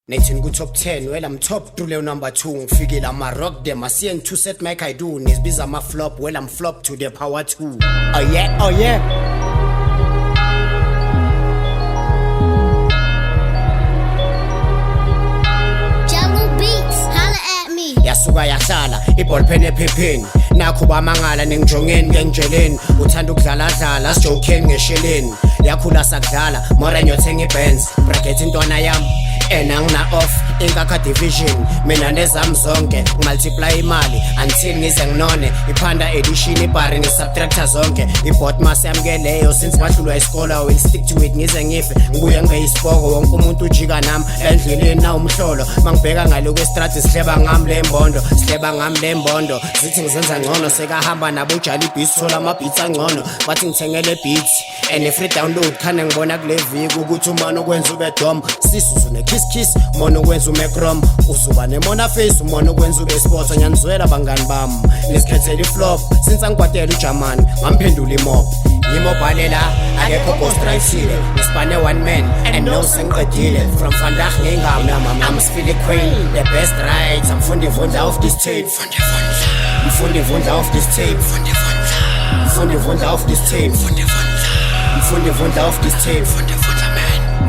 Nathan ku top 10 well I'm top through number 2 ngifikile ama rock them asiye two set mic I do nisibiza ama flop well I'm flop to the power 2 oh yeah Jungle Beats holla at me yasuka yahlala iball pen ephepheni nakho bamangala ningijongeni ngenjeleni uthanda ukudlala dlala sijokeni ngesheleni yakhula sakudlala mora nyothenga ibands bracket intwana yami engina off inkakha division mina nezami zonke multiply imali until ngize nginone iphanda edition ibari ni subtractor zonke ibot mass yamkeleyo since bahlulwa isikole will stick to it ngize ngife ngibuye ngeyisiboko wonke umuntu ujika nami endleleni na umhlolo mangibheka ngalo kwestrati sihleba ngami lembondo zithi ngizenza ngcono sekahamba nabo ujali beats thola ama beats angcono bathi ngithengele beats and free download khane ngibona kule viki ukuthi umano okwenza ube dom sisuzu ne kiss mono okwenza umecrom uzuba nemona face umono okwenza ube sports nyanizwela bangani bami nesikhethela iflop since angikwatela uJamani ngamphendula imob ngimobhalela akekho ghost right ngisipane one man and no sengiqedile from vandag ngengami I'm Philly Queen the best rights mfundi vundla auf this tape mfundi vundla auf this tape mfundi vundla auf this tape mfundi vundla auf this tape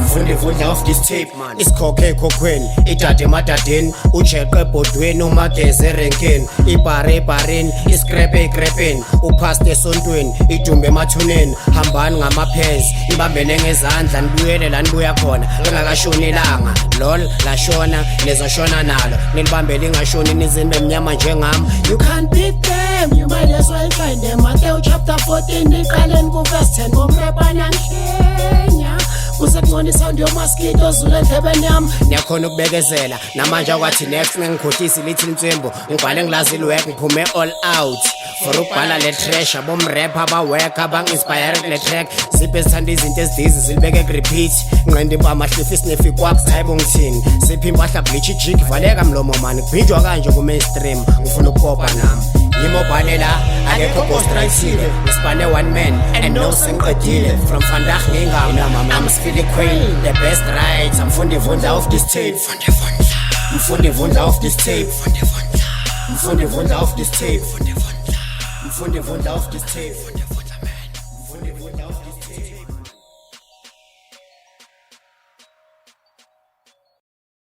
mfundi vundla auf this tape man isikhokhe ekhokhweni idade emadadeni ujeqe ebhodweni umageze erenkeni ibhare ebhareni iscrap egrepeni uphaste esontweni idumbe emathuneni hambani ngamaphezi ibambene ngezandla nibuyele la nibuya khona engakashoni ilanga lol lashona nezoshona nalo nilibambele ingashoni nizimbe emnyama njengami You can't beat them, you might as well find them. Matthew chapter 14, iqaleni ku verse 10 ngomrapa nanhlenya kusekuncona isound yo mosquito zule endlebeni yami niyakhona ukubekezela namanje akwathi next ngikhohlisa lithi intswembo ngibhale ngilazi ilwork ngiphume all out for ukubhala le trash abomrap abawork abanginspire le track ziphe sithanda izinto ezidizi zilibeke repeat nqende bamahlifi sniff kwaps hayibo ngithini siphi impahla bleach jig valeka mlomo man kubhijwa kanje ku mainstream ngifuna ukukopa nami ngimobhalela akekho ghost right ngisipane one man and no sengiqedile from vandag ngengami I'm Philly Queen the best rights mfundi vundla auf this tape mfundi vundla auf this tape mfundi vundla auf this tape mfundi vundla auf this tape mfundi vundla